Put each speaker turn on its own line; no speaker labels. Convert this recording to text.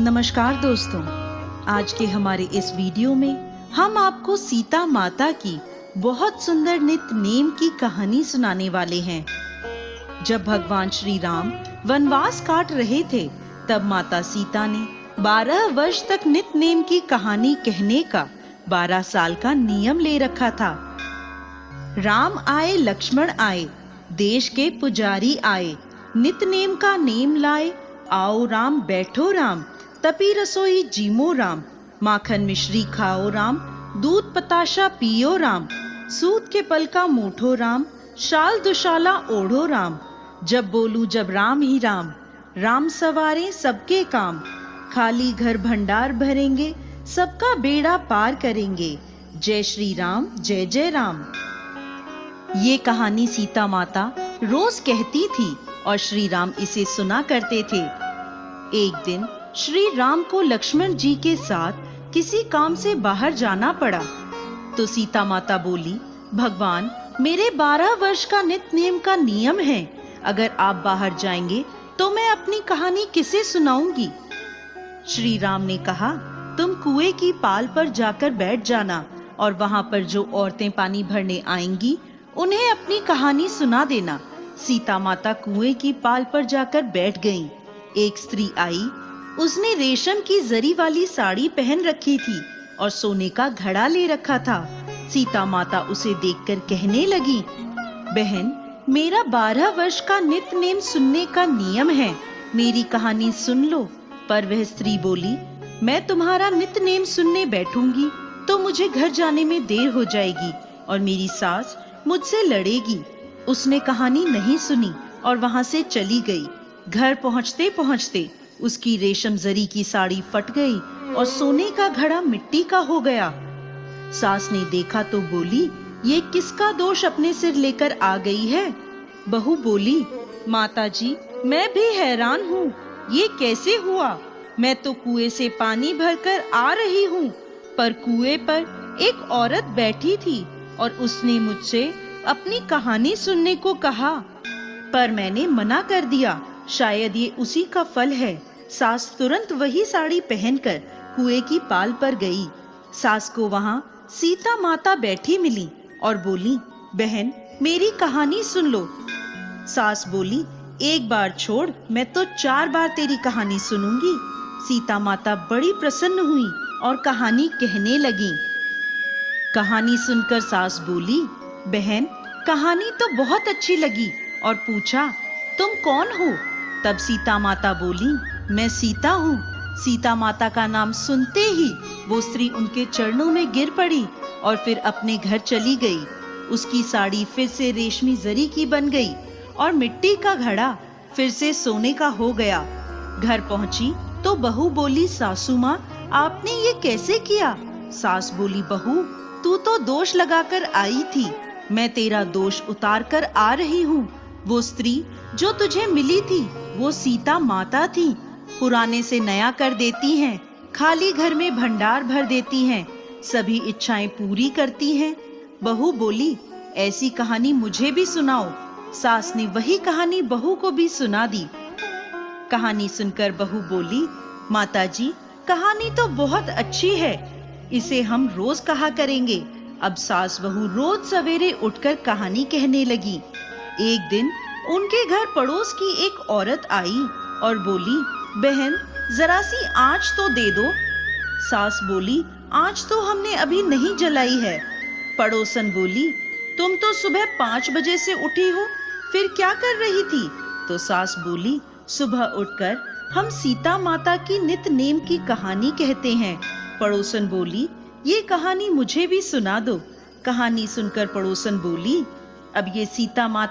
नमस्कार दोस्तों, आज के हमारे इस वीडियो में हम आपको सीता माता की बहुत सुंदर नित्य नेम की कहानी सुनाने वाले हैं। जब भगवान श्री राम वनवास काट रहे थे, तब माता सीता ने 12 वर्ष तक नित्य नेम की कहानी कहने का 12 साल का नियम ले रखा था। राम आए, लक्ष्मण आए, देश के पुजारी आए, नित्य नेम का नेम लाए, आओ राम बैठो राम, तपी रसोई जीमो राम, माखन मिश्री खाओ राम, दूध पताशा पियो राम, सूत के पल का मूठो राम, शाल दुशाला ओढ़ो राम, जब बोलूं जब राम ही राम, राम सवारे सबके काम, खाली घर भंडार भरेंगे, सबका बेड़ा पार करेंगे, जय श्री राम जय जय राम। ये कहानी सीता माता रोज कहती थी और श्री राम इसे सुना करते थे। एक दिन श्री राम को लक्ष्मण जी के साथ किसी काम से बाहर जाना पड़ा, तो सीता माता बोली, भगवान, मेरे 12 वर्ष का नित्य नेम का नियम है, अगर आप बाहर जाएंगे तो मैं अपनी कहानी किसे सुनाऊंगी। श्री राम ने कहा, तुम कुएं की पाल पर जाकर बैठ जाना और वहां पर जो औरतें पानी भरने आएंगी उन्हें अपनी कहानी सुना देना। सीता माता कुएं की पाल पर जाकर बैठ गईं। एक स्त्री आई, उसने रेशम की जरी वाली साड़ी पहन रखी थी और सोने का घड़ा ले रखा था। सीता माता उसे देखकर कहने लगी, बहन, मेरा 12 वर्ष का नित्य नेम सुनने का नियम है, मेरी कहानी सुन लो। पर वह स्त्री बोली, मैं तुम्हारा नित्य नेम सुनने बैठूंगी तो मुझे घर जाने में देर हो जाएगी और मेरी सास मुझसे लड़ेगी। उसने कहानी नहीं सुनी और वहां से चली गई। घर पहुंचते पहुंचते उसकी रेशम जरी की साड़ी फट गई और सोने का घड़ा मिट्टी का हो गया। सास ने देखा तो बोली, ये किसका दोष अपने सिर लेकर आ गई है। बहू बोली, माताजी, मैं भी हैरान हूँ, ये कैसे हुआ। मैं तो कुएं से पानी भरकर आ रही हूँ, पर कुएं पर एक औरत बैठी थी और उसने मुझसे अपनी कहानी सुनने को कहा, पर मैंने मना कर दिया। शायद ये उसी का फल है। सास तुरंत वही साड़ी पहनकर कुएं की पाल पर गई। सास को वहां सीता माता बैठी मिली और बोली, बहन, मेरी कहानी सुन लो। सास बोली, एक बार छोड़, मैं तो 4 बार तेरी कहानी सुनूंगी। सीता माता बड़ी प्रसन्न हुई और कहानी कहने लगी। कहानी सुनकर सास बोली, बहन, कहानी तो बहुत अच्छी लगी, और पूछा, तुम कौन हो। तब सीता माता बोली, मैं सीता हूँ। सीता माता का नाम सुनते ही वो स्त्री उनके चरणों में गिर पड़ी और फिर अपने घर चली गई। उसकी साड़ी फिर से रेशमी जरी की बन गई और मिट्टी का घड़ा फिर से सोने का हो गया। घर पहुंची तो बहू बोली, सासू माँ, आपने ये कैसे किया। सास बोली, बहू, तू तो दोष लगाकर आई थी, मैं तेरा दोष उतार कर आ रही हूँ। वो स्त्री जो तुझे मिली थी वो सीता माता थी। पुराने से नया कर देती हैं, खाली घर में भंडार भर देती हैं, सभी इच्छाएं पूरी करती हैं। बहू बोली, ऐसी कहानी मुझे भी सुनाओ। सास ने वही कहानी बहू को भी सुना दी। कहानी सुनकर बहू बोली, माताजी, कहानी तो बहुत अच्छी है, इसे हम रोज कहा करेंगे। अब सास बहू रोज सवेरे उठकर कहानी कहने लगी। एक दिन उनके घर पड़ोस की एक औरत आई और बोली, बहन, जरा सी आंच तो दे दो। सास बोली, आंच तो हमने अभी नहीं जलाई है। पड़ोसन बोली, तुम तो सुबह 5 बजे से उठी हो, फिर क्या कर रही थी। तो सास बोली, सुबह उठकर हम सीता माता की नित्य नेम की कहानी कहते हैं। पड़ोसन बोली, ये कहानी मुझे भी सुना दो। कहानी सुनकर पड़ोसन बोली, अब ये सीता माता